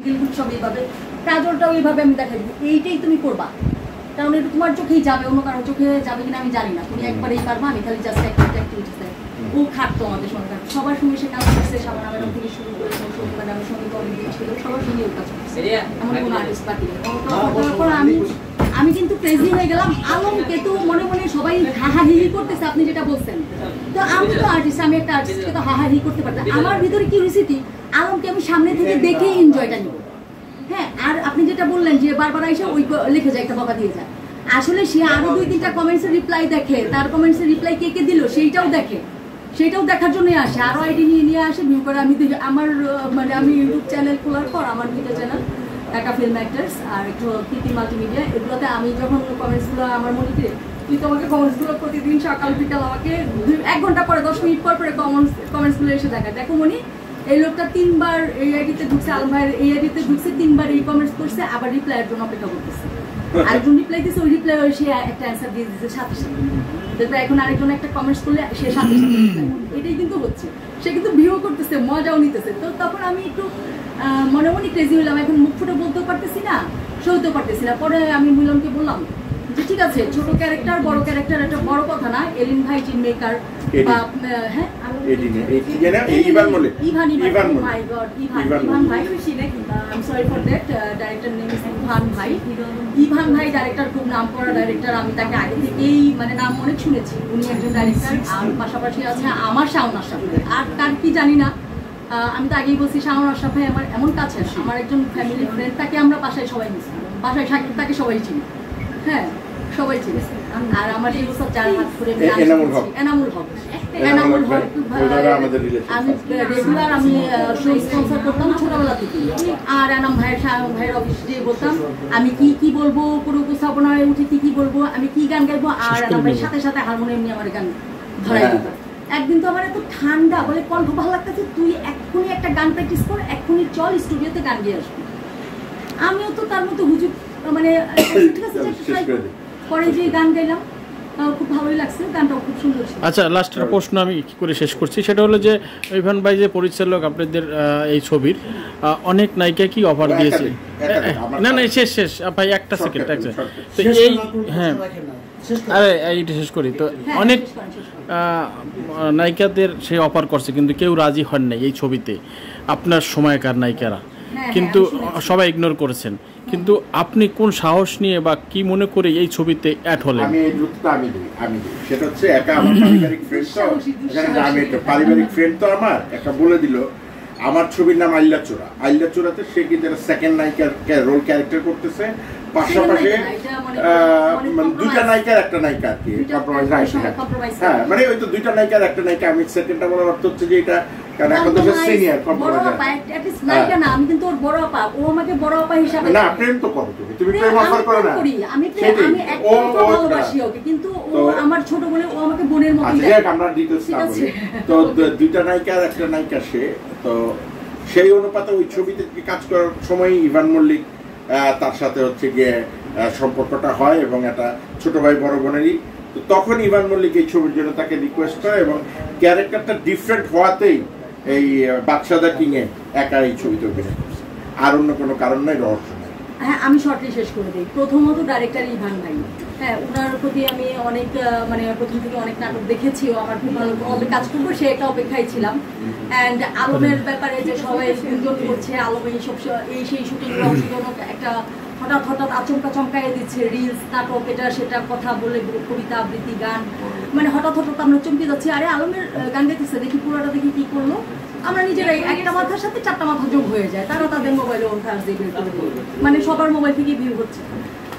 দিলগুলো সব এইভাবে, কাজলটাও এইভাবে আমি দেখাই দিব, এইটাই তুমি করবা, কারণ এটা তোমার চোখেই যাবে, অন্য কারো চোখে যাবে কিনা আমি জানি না, তুমি একবারেই পারবা, আমি খালি জাস্ট একটা অ্যাক্টিভিটিস দেয়। ও খাটতো আমাদের সঙ্গে, সবার সঙ্গে সে কাজ করছে, সাবানা ম্যাডাম থেকে শুরু করে ম্যাডামের সঙ্গে কমিটি ছিল, সবার সঙ্গে ও কাজ করছে, এমন কোনো আর্টিস্ট বাকি নেই। তারপর আমি কিন্তু ক্রেজি হয়ে গেলাম, আলমকে তো মনে মনে সবাই হাহাহি করতেছে, আপনি যেটা বলছেন, তো আমি তো আর্টিস্ট, আমি একটা আর্টিস্টকে তো হাহাহি করতে পারতাম, আমার ভিতরে কিউরিওসিটি, আলমকে আমি সামনে থেকে দেখেই এনজয়টা নিব। হ্যাঁ, আর আপনি যেটা বললেন যে বারবার এসে ওই লিখে যায়, একটা বকা দিয়ে যায়, আসলে সে আরো 2-3টা কমেন্টসের রিপ্লাই দেখে, তার কমেন্টসের রিপ্লাই কে কে দিল সেইটাও দেখে, সেটাও দেখার জন্যই আসে, আরো আইডি নিয়ে আসে, ভিউ করে। আমি দেখি আমার মানে আমি ইউটিউব চ্যানেল খোলার পর আমার দুটো চ্যানেল, একটা ফিল্ম অ্যাক্টার্স আর একটু কৃতি মাল্টিমিডিয়া, এগুলোতে আমি যখন কমেন্টসগুলো আমার মনে করি, তুই তো আমাকে কমেন্টসগুলো প্রতিদিন সকাল বিকাল আমাকে 1 ঘন্টা পরে 10 মিনিট পর পরে কমেন্টসগুলো এসে দেখা, দেখো মনি এই লোকটা 3বার এই আইডিতে ঢুকছে, আলম ভাইয়ের এই আইডিতে ঢুকছে, 3বার এই কমেন্টস করছে, আবার রিপ্লাইয়ের জন্য অপেক্ষা করতেছে, আরেকজন রিপ্লাই দিচ্ছে, ওই রিপ্লাই সে একটা অ্যান্সার দিয়ে দিচ্ছে সাথে সাথে, দেখবে এখন আরেকজন একটা কমেন্টস করলে সে সাথে সাথে, এটাই কিন্তু হচ্ছে, সে কিন্তু ভিউ করতেছে, মজাও নিতেছে। তো তখন আমি একটু মনে মনে ক্রেজি হলাম, এখন মুখ ফুটে বলতেও পারতেছি না, সইতেও পারতেছি না। পরে আমি মিলনকে বললাম যে ঠিক আছে, ছোট ক্যারেক্টার বড় ক্যারেক্টার একটা বড় কথা না, এলিন ভাই টিম মেকার বা হ্যাঁ ইভান ভাই, I sorry for that, director name is Evan ভাই। ইভান ভাই ডাইরেক্টর, খুব নাম করা ডাইরেক্টর, আমি তাকে আগে থেকেই মানে নাম অনেক শুনেছি, উনি একজন ডাইরেক্টর। আর পাশাপাশি আছে আমার শাওন আশরাফ, আর তার কি জানি না, আমি তো আগেই বলছি শাওন আশরাফ ভাই আমার এমন কাছে, আমার একজন ফ্যামিলি ফ্রেন্ড, তাকে আমরা বাসায় সবাই মিশি, বাসায় সাকিব তাকে সবাই চিনি, হ্যাঁ সবাই চিনি। আর আমার এই সব যার হাত ধরে এনামুল হক, আমি রেগুলার আমি শো স্পন্সর করতাম ছোটবেলা থেকে, আর এনাম ভাইয়ের অফিস দিয়ে বলতাম আমি কি বলবো, কোনো উপস্থাপনায় উঠে কি বলবো, আমি কি গান গাইবো, আর এনাম ভাইয়ের সাথে সাথে হারমোনিয়াম নিয়ে আমার গান ধরাই দিত। একদিন তো আমার এত ঠান্ডা, বলে কণ্ঠ ভালো লাগতেছে, তুই এক্ষুনি একটা গান প্র্যাকটিস কর, এক্ষুনি চল স্টুডিওতে গান গিয়ে আসবি। আমিও তো তার মতো হুজুর মানে ঠিক আছে পরে যে গান গাইলাম, খুব ভালোই লাগছে, গানটাও খুব সুন্দর ছিল। আচ্ছা, লাস্টের প্রশ্ন আমি কি করে শেষ করছি, সেটা হলো যে ইভান ভাই যে পরিচালক আপনাদের এই ছবির, অনেক নায়িকা কি অফার দিয়েছে? না শেষ ভাই, একটা সেকেন্ড, তো এই হ্যাঁ আরে এইটা শেষ করি। তো অনেক নায়িকাদের সে অফার করছে, কিন্তু কেউ রাজি হন নাই এই ছবিতে, আপনার সময়কার নায়িকারা, কিন্তু সবাই ইগনোর করেছেন। কিন্তু আপনি কোন সাহস নিয়ে বা কি মনে করে এই ছবিতে অ্যাড হলেন? আমি সেটা হচ্ছে একা আমার পারিবারিক ফ্রেন্ড, তো এখানে আমি একটা পারিবারিক ফ্রেন্ড, তো আমার একটা বলে দিল আমার ছবির নাম আইলা চোরাতে সে কিন্তু একটা সেকেন্ড নায়িকার রোল ক্যারেক্টার করতেছে, পাশাপাশি দুইটা নায়িকার একটা নায়িকা আর কি কম্প্রোমাইজ, হ্যাঁ মানে ওই তো দুইটা নায়িকার একটা নায়িকা। আমি সেকেন্ডটা বলার অর্থ হচ্ছে যে এটা কারণ এখন তো সিনিয়র কম্প্রোমাইজ নায়িকা না, আমি কিন্তু ওর বড় আপা, ও আমাকে বড় আপা হিসাবে না, প্রেম তো করো তুমি প্রেম অফার করো না, আমি ভালোবাসি ওকে, কিন্তু ও আমার ছোট বলে ও আমাকে বোনের মতো দেখে। আমরা ডিটেইলস না বলি, তো দুইটা নায়িকার একটা নায়িকা সে, তো সেই অনুপাতে ওই ছবিতে কাজ করার সময় ইভান মল্লিক তার সাথে হচ্ছে গিয়ে সম্পর্কটা হয়, এবং একটা ছোট ভাই বড় বোনেরই। তো তখন ইভান মল্লিক এই ছবির জন্য তাকে রিকোয়েস্ট করে, এবং ক্যারেক্টারটা ডিফারেন্ট হওয়াতেই এই বাদশাদা কিং এ একা এই ছবিতে অভিনয় করছে, আর অন্য কোনো কারণ নাই, রহস্য নাই। হ্যাঁ, আমি শর্টলি শেষ করে দিই। প্রথমত ডাইরেক্টর ইভান ভাই, হ্যাঁ ওনার প্রতি আমি অনেক মানে প্রথম থেকে অনেক নাটক দেখেছি, ও আমার খুব ভালো কাজ করবো সে একটা অপেক্ষায় ছিলাম। অ্যান্ড আলমের ব্যাপারে যে সবাই গুঞ্জন করছে, আলম এই সেই শুটিং রহস্যজনক একটা হঠাৎ আচমকা চমকাইয়ে দিচ্ছে, রিলস নাটক এটা সেটা কথা বলে কবিতা আবৃত্তি গান, মানে হঠাৎ আমরা চমকে যাচ্ছি, আরে আলমের গান গাইতেছে, দেখি পুরোটা দেখি কি করলো, আমরা নিজেরাই একটা মাথার সাথে 4টা মাথা যোগ হয়ে যায়, তারা তাদের মোবাইলে ওঠার দিয়ে মানে সবার মোবাইল থেকে ভিউ হচ্ছে।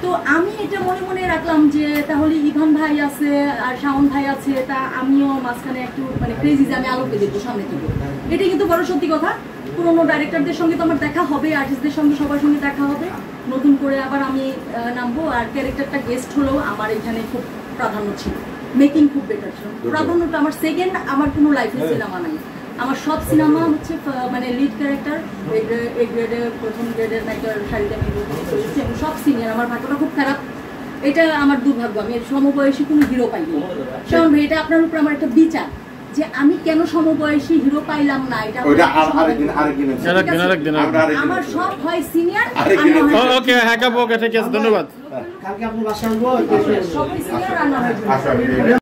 তো আমি এটা মনে মনে রাখলাম যে তাহলে ইভান ভাই আছে আর শাওন ভাই আছে, তা আমিও মাঝখানে একটু মানে ক্রেজি যে আমি আলোকে দেখবো সামনে থেকে, এটাই কিন্তু বড় সত্যি কথা। পুরোনো ডাইরেক্টরদের সঙ্গে তো আমার দেখা হবে, আর্টিস্টদের সঙ্গে সবার সঙ্গে দেখা হবে, নতুন করে আবার আমি নামবো। আর ক্যারেক্টারটা গেস্ট হলেও আমার এখানে খুব প্রাধান্য ছিল, মেকিং খুব বেটার ছিল, প্রাধান্যটা আমার সেকেন্ড, আমার কোনো লাইফে সিনেমা নাই, আমার সব সিনেমা হচ্ছে মানে লিড ক্যারেক্টার, এ গ্রেডে প্রথম গ্রেডের নায়িকার শাড়িতে আমি করেছি, এবং সব সিনিয়র। আমার ভাগ্যটা খুব খারাপ, এটা আমার দুর্ভাগ্য, আমি সমবয়সী কোনো হিরো পাইনি। শাওন ভাই, এটা আপনার উপর আমার একটা বিচার, যে আমি কেন সমবয়সী হিরো পাইলাম না, এটা ওইটা আরেকদিন আমার সব হয় সিনিয়র। ওকে হ্যাঁ কাপু ওকে ঠিক আছে ধন্যবাদ কালকে আপনি বাসায় আসবো সবাই সিনিয়র আর না হয় junior।